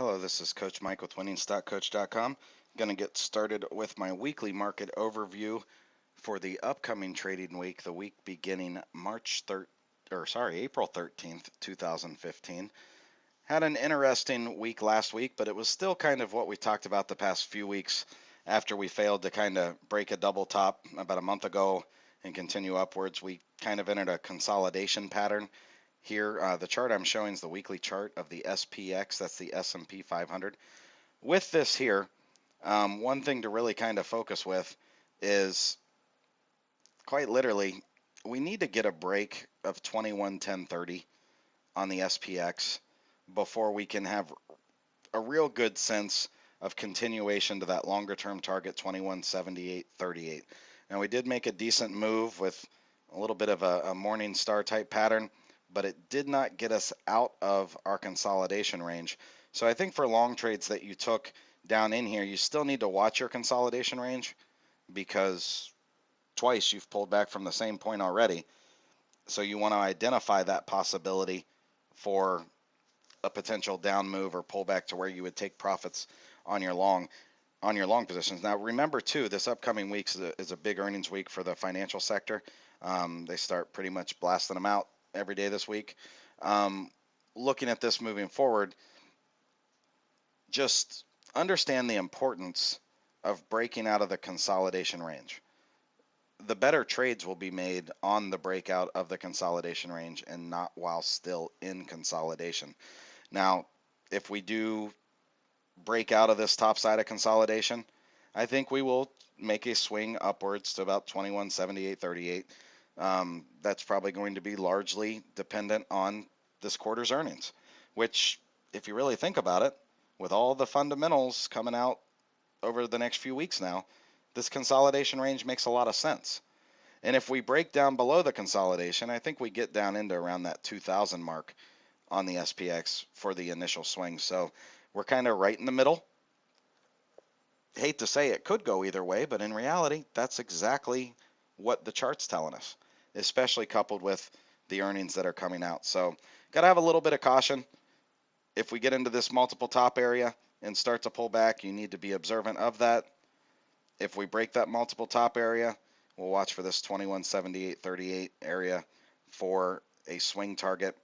Hello, this is Coach Mike with WinningStockCoach.com. Going to get started with my weekly market overview for the upcoming trading week, the week beginning April 13th, 2015. Had an interesting week last week, but it was still kind of what we talked about the past few weeks after we failed to kind of break a double top about a month ago and continue upwards. We kind of entered a consolidation pattern here. The chart I'm showing is the weekly chart of the SPX, that's the S&P 500. With this here, one thing to really kind of focus with is quite literally, we need to get a break of 21.1030 on the SPX before we can have a real good sense of continuation to that longer term target 2178.38. Now we did make a decent move with a little bit of a morning star type pattern, but it did not get us out of our consolidation range. So I think for long trades that you took down in here, you still need to watch your consolidation range because twice you've pulled back from the same point already. So you want to identify that possibility for a potential down move or pullback to where you would take profits on your long positions. Now remember too, this upcoming week is a big earnings week for the financial sector. They start pretty much blasting them out every day this week. Looking at this moving forward, just understand the importance of breaking out of the consolidation range. The better trades will be made on the breakout of the consolidation range and not while still in consolidation. Now, if we do break out of this top side of consolidation, I think we will make a swing upwards to about 2178.38. That's probably going to be largely dependent on this quarter's earnings, which, if you really think about it, with all the fundamentals coming out over the next few weeks now, this consolidation range makes a lot of sense. And if we break down below the consolidation, I think we get down into around that 2000 mark on the SPX for the initial swing. So we're kind of right in the middle. Hate to say it could go either way, but in reality, that's exactly what the chart's telling us, especially coupled with the earnings that are coming out. So got to have a little bit of caution. If we get into this multiple top area and start to pull back, you need to be observant of that. If we break that multiple top area, we'll watch for this 2178.38 area for a swing target.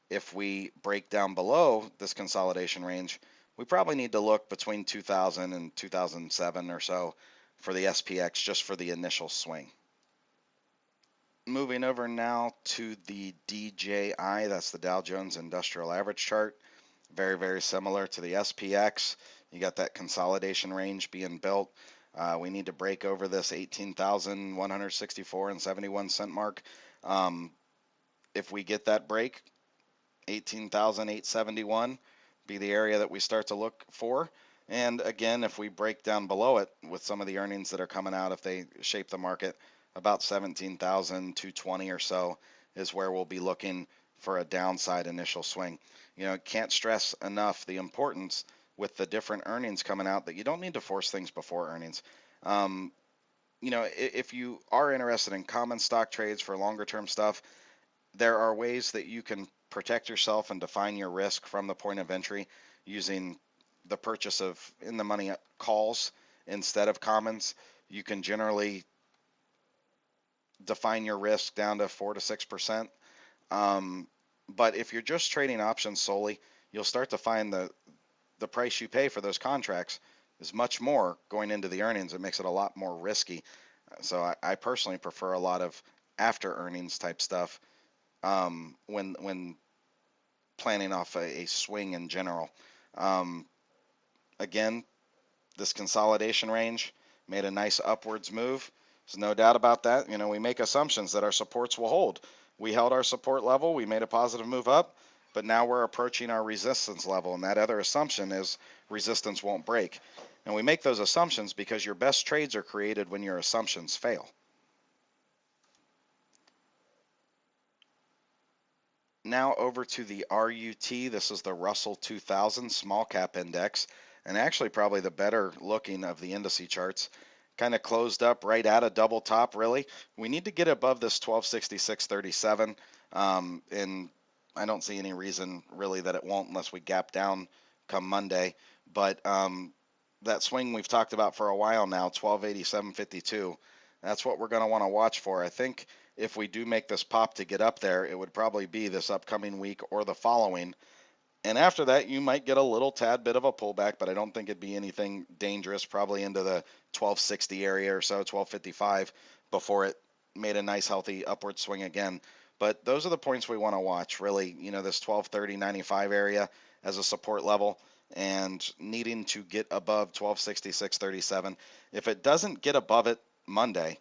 If we break down below this consolidation range, we probably need to look between 2000 and 2007 or so for the SPX just for the initial swing. Moving over now to the DJI, that's the Dow Jones Industrial Average chart. Very, very similar to the SPX. You got that consolidation range being built. We need to break over this 18,164.71 mark. If we get that break, 18,871 be the area that we start to look for. And again, if we break down below it with some of the earnings that are coming out, if they shape the market, about 17,220 or so is where we'll be looking for a downside initial swing. You know, can't stress enough the importance with the different earnings coming out that you don't need to force things before earnings. You know, if you are interested in common stock trades for longer term stuff, there are ways that you can protect yourself and define your risk from the point of entry using the purchase of in the money calls instead of commons. You can generally define your risk down to 4 to 6%. But if you're just trading options solely, you'll start to find the price you pay for those contracts is much more going into the earnings. It makes it a lot more risky. So I personally prefer a lot of after earnings type stuff when planning off a swing in general. Again, this consolidation range made a nice upwards move. There's no doubt about that. You know, we make assumptions that our supports will hold. We held our support level. We made a positive move up, but now we're approaching our resistance level. And that other assumption is resistance won't break. And we make those assumptions because your best trades are created when your assumptions fail. Now over to the RUT. This is the Russell 2000 small cap index, and actually probably the better looking of the indice charts. Kind of closed up right at a double top, really. We need to get above this 1266.37, and I don't see any reason really that it won't unless we gap down come Monday. But that swing we've talked about for a while now, 1287.52, that's what we're going to want to watch for. I think if we do make this pop to get up there, it would probably be this upcoming week or the following. And after that, you might get a little tad bit of a pullback, but I don't think it'd be anything dangerous, probably into the 1260 area or so, 1255, before it made a nice healthy upward swing again. But those are the points we want to watch, really, this 1230.95 area as a support level and needing to get above 1266.37. If it doesn't get above it Monday,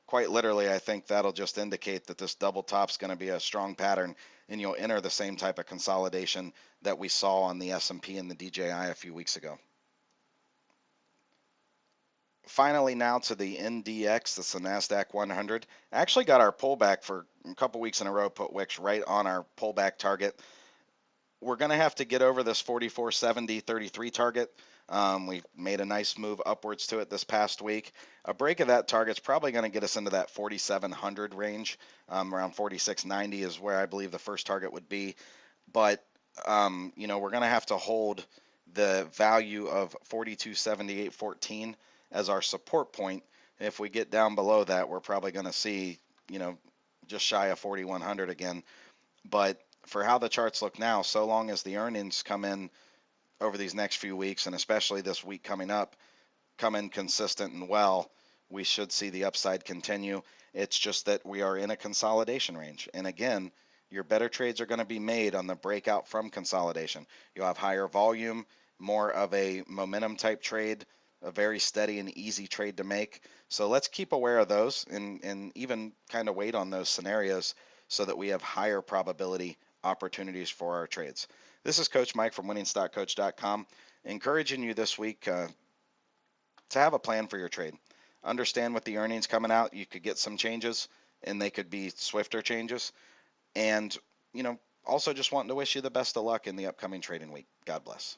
quite literally, I think that'll just indicate that this double top's going to be a strong pattern, and you'll enter the same type of consolidation that we saw on the S&P and the DJI a few weeks ago. Finally, now to the NDX, that's the NASDAQ 100. Actually got our pullback for a couple weeks in a row, put Wix right on our pullback target. We're going to have to get over this 44.70.33 target. We've made a nice move upwards to it this past week. A break of that target is probably going to get us into that 4,700 range. Around 46.90 is where I believe the first target would be. But, we're going to have to hold the value of 42.78.14 as our support point. If we get down below that, we're probably going to see, just shy of 4,100 again. But for how the charts look now, so long as the earnings come in over these next few weeks, and especially this week coming up, come in consistent and well, we should see the upside continue. It's just that we are in a consolidation range. And again, your better trades are going to be made on the breakout from consolidation. You'll have higher volume, more of a momentum type trade, a very steady and easy trade to make. So let's keep aware of those and even kind of wait on those scenarios so that we have higher probability opportunities for our trades. This is Coach Mike from winningstockcoach.com, encouraging you this week to have a plan for your trade. Understand with the earnings coming out, you could get some changes, and they could be swifter changes. And, also just wanting to wish you the best of luck in the upcoming trading week. God bless.